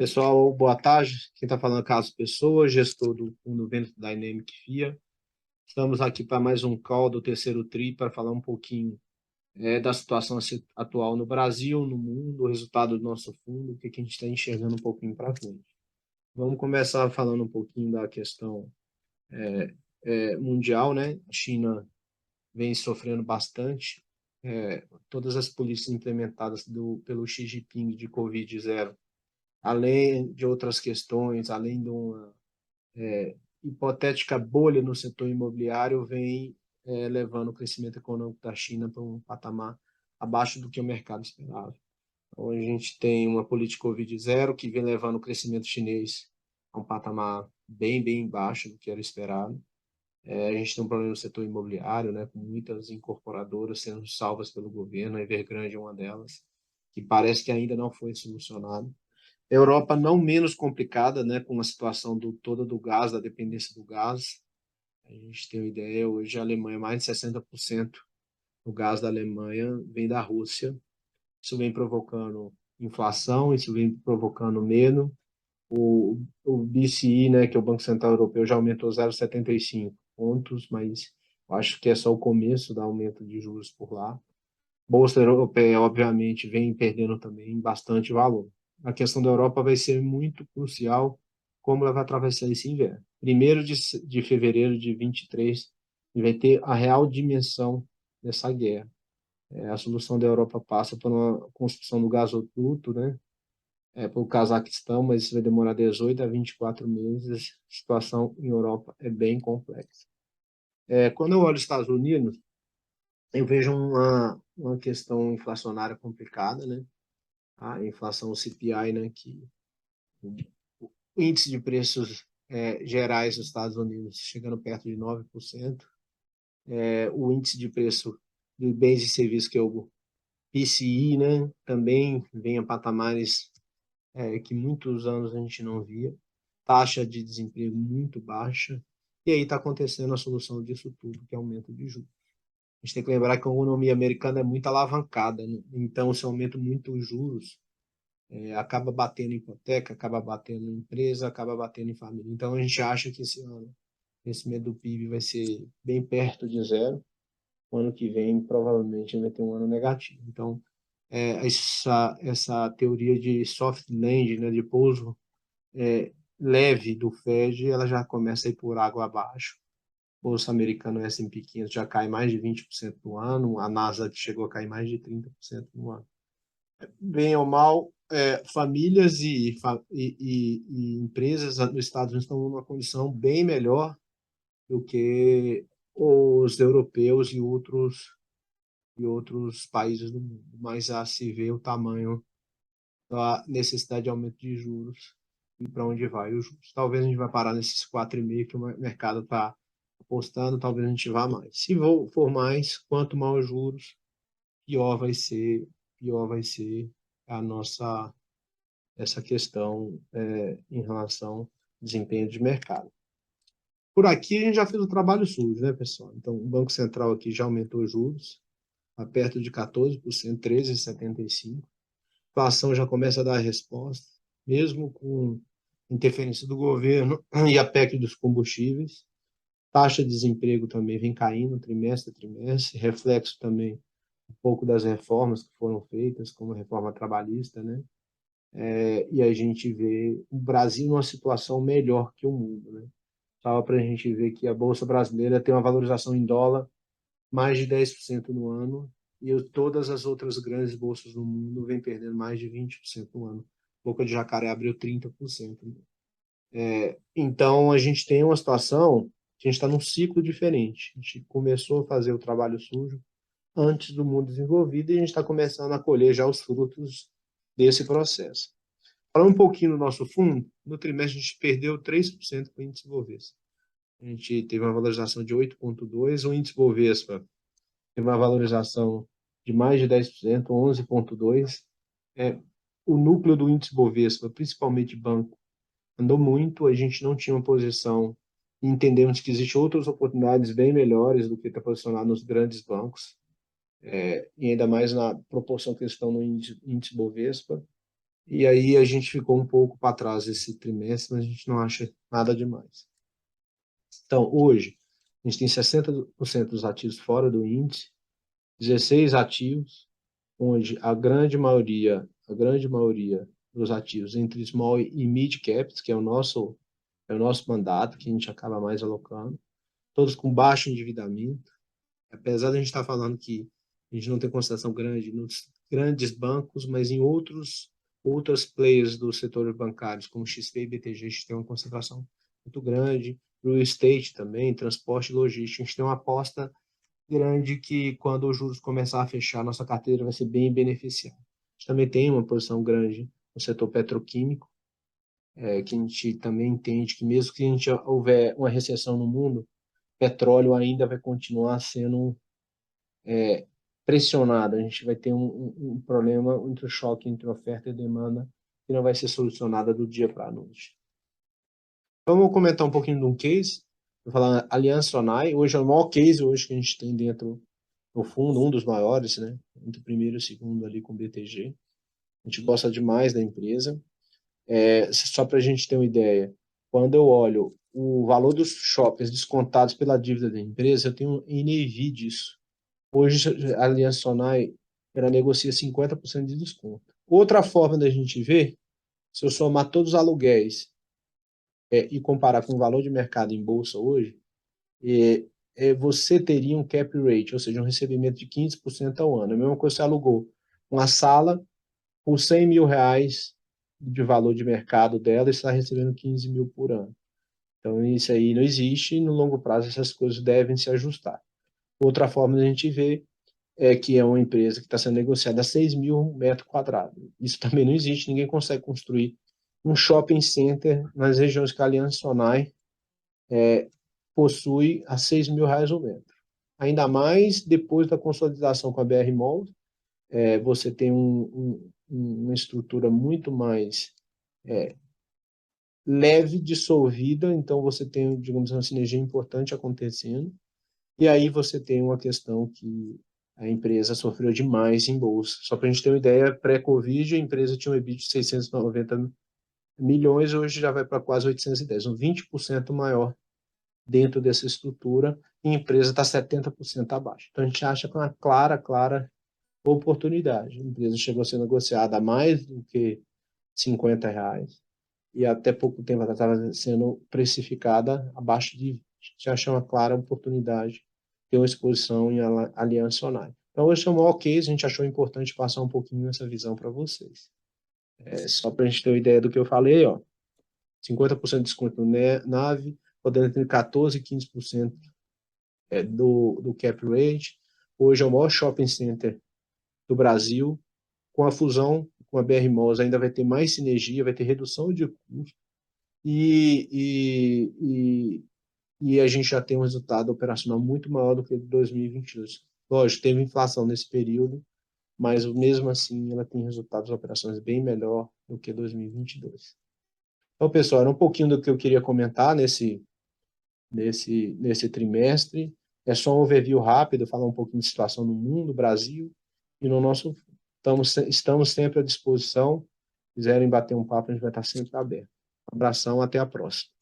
Pessoal, boa tarde. Quem está falando é Carlos Pessoa, gestor do Fundo Venture Dynamic FIA. Estamos aqui para mais um call do terceiro TRI para falar um pouquinho da situação atual no Brasil, no mundo, o resultado do nosso fundo, o que a gente está enxergando um pouquinho para frente. Vamos começar falando um pouquinho da questão mundial, né? A China vem sofrendo bastante. Todas as políticas implementadas pelo Xi Jinping de Covid-0, além de outras questões, além de uma hipotética bolha no setor imobiliário, vem levando o crescimento econômico da China para um patamar abaixo do que o mercado esperava. Então, a gente tem uma política Covid-0 que vem levando o crescimento chinês a um patamar bem baixo do que era esperado. A gente tem um problema no setor imobiliário, né, com muitas incorporadoras sendo salvas pelo governo, a Evergrande é uma delas, que parece que ainda não foi solucionado. Europa não menos complicada, né, com a situação toda do gás, da dependência do gás. A gente tem uma ideia, hoje a Alemanha, mais de 60% do gás da Alemanha vem da Rússia. Isso vem provocando inflação, isso vem provocando medo. O BCE, né, que é o Banco Central Europeu, já aumentou 0,75 pontos, mas eu acho que é só o começo do aumento de juros por lá. Bolsa Europeia, obviamente, vem perdendo também bastante valor. A questão da Europa vai ser muito crucial como ela vai atravessar esse inverno. 1º de fevereiro de 23 vai ter a real dimensão dessa guerra. A solução da Europa passa por uma construção do gasoduto, né, para o Cazaquistão, mas isso vai demorar 18 a 24 meses. A situação em Europa é bem complexa. Quando eu olho os Estados Unidos, eu vejo uma questão inflacionária complicada, né? A inflação CPI, né, que o índice de preços gerais dos Estados Unidos chegando perto de 9%, o índice de preço de bens e serviços, que é o PCI, né, também vem a patamares que muitos anos a gente não via, taxa de desemprego muito baixa, e aí está acontecendo a solução disso tudo, que é aumento de juros. A gente tem que lembrar que a economia americana é muito alavancada, né? Então, se aumenta muito os juros, acaba batendo em hipoteca, acaba batendo em empresa, acaba batendo em família. Então, a gente acha que esse ano, esse medo do PIB vai ser bem perto de zero. O ano que vem, provavelmente, vai ter um ano negativo. Então, essa teoria de soft landing, né, de pouso leve do Fed, ela já começa a ir por água abaixo. Bolsa americana, o S&P 500, já cai mais de 20% no ano, a Nasdaq chegou a cair mais de 30% no ano. Bem ou mal, famílias e empresas nos Estados Unidos estão numa condição bem melhor do que os europeus e outros países do mundo. Mas a se vê o tamanho da necessidade de aumento de juros e para onde vai os juros. Talvez a gente vai parar nesses 4,5 que o mercado está apostando, talvez a gente vá mais. Se for mais, quanto maior os juros, pior vai ser a nossa essa questão em relação ao desempenho de mercado. Por aqui a gente já fez o trabalho sujo, né, pessoal? Então, o Banco Central aqui já aumentou os juros, a perto de 14%, 13,75%. A inflação já começa a dar a resposta, mesmo com interferência do governo e a PEC dos combustíveis. Taxa de desemprego também vem caindo trimestre a trimestre, reflexo também um pouco das reformas que foram feitas, como a reforma trabalhista, né? E a gente vê o Brasil numa situação melhor que o mundo, né? Só para a gente ver que a Bolsa Brasileira tem uma valorização em dólar mais de 10% no ano, e todas as outras grandes bolsas do mundo vêm perdendo mais de 20% no ano. Boca de Jacaré abriu 30%. Então, a gente tem uma situação que a gente está num ciclo diferente. A gente começou a fazer o trabalho sujo antes do mundo desenvolvido e a gente está começando a colher já os frutos desse processo. Falando um pouquinho do nosso fundo, no trimestre a gente perdeu 3% com o índice Bovespa. A gente teve uma valorização de 8,2%, o índice Bovespa teve uma valorização de mais de 10%, 11,2%. O núcleo do índice Bovespa, principalmente banco, andou muito, a gente não tinha uma posição e entendemos que existem outras oportunidades bem melhores do que estar posicionado nos grandes bancos, e ainda mais na proporção que eles estão no índice Bovespa. e aí a gente ficou um pouco para trás esse trimestre, mas a gente não acha nada demais. Então, hoje, a gente tem 60% dos ativos fora do índice, 16 ativos, onde a grande maioria dos ativos entre small e mid caps, que é o nosso mandato, que a gente acaba mais alocando, todos com baixo endividamento, apesar de a gente estar falando que a gente não tem concentração grande nos grandes bancos, mas em outras players do setor bancários, como XP e BTG, a gente tem uma concentração muito grande, real estate também, transporte e logística, a gente tem uma aposta grande que quando os juros começar a fechar, nossa carteira vai ser bem beneficiada. A gente também tem uma posição grande no setor petroquímico, que a gente também entende que mesmo que a gente houver uma recessão no mundo, petróleo ainda vai continuar sendo pressionado. A gente vai ter um problema entre o choque entre oferta e demanda que não vai ser solucionada do dia para a noite. Vamos comentar um pouquinho de um case. Vou falar Aliança Sonai. Hoje é o maior case hoje que a gente tem dentro do fundo, um dos maiores, né? Entre o primeiro e o segundo ali com o BTG. A gente gosta demais da empresa. Só para a gente ter uma ideia, quando eu olho o valor dos shoppings descontados pela dívida da empresa, eu tenho um NAV disso. Hoje, a Aliança Sonai, ela negocia 50% de desconto. Outra forma da gente ver, se eu somar todos os aluguéis e comparar com o valor de mercado em bolsa hoje, você teria um cap rate, ou seja, um recebimento de 15% ao ano. É a mesma coisa que você alugou uma sala por 100 mil reais de valor de mercado dela e está recebendo 15 mil por ano. Então, isso aí não existe e no longo prazo essas coisas devem se ajustar. Outra forma da gente ver é que é uma empresa que está sendo negociada a 6 mil metros quadrados. Isso também não existe, ninguém consegue construir um shopping center nas regiões que a Aliança Sonai possui a 6 mil reais o metro. Ainda mais depois da consolidação com a BR Mall, você tem uma estrutura muito mais leve, dissolvida, então você tem, digamos, uma sinergia importante acontecendo, e aí você tem uma questão que a empresa sofreu demais em bolsa. Só para a gente ter uma ideia, pré-Covid, a empresa tinha um EBIT de 690 milhões, hoje já vai para quase 810, um 20% maior dentro dessa estrutura, e a empresa está 70% abaixo. Então a gente acha que é uma clara oportunidade. A empresa chegou a ser negociada a mais do que 50 reais, e até pouco tempo ela estava sendo precificada abaixo de 20. A gente acha uma clara oportunidade ter uma exposição em Aliança Sonai. Então, esse é o maior case, a gente achou importante passar um pouquinho essa visão para vocês. Só para a gente ter uma ideia do que eu falei, ó, 50% de desconto no NAV, podendo entre 14% e 15% do cap rate. Hoje é o maior shopping center do Brasil. Com a fusão com a BR Malls ainda vai ter mais sinergia, vai ter redução de custos e a gente já tem um resultado operacional muito maior do que 2022. Lógico, teve inflação nesse período, mas mesmo assim ela tem resultados operacionais bem melhor do que 2022. Então, pessoal, era um pouquinho do que eu queria comentar nesse trimestre. É só um overview rápido, falar um pouquinho de situação no mundo, Brasil e no nosso. Estamos sempre à disposição. Se quiserem bater um papo, a gente vai estar sempre aberto. Um abração, até a próxima.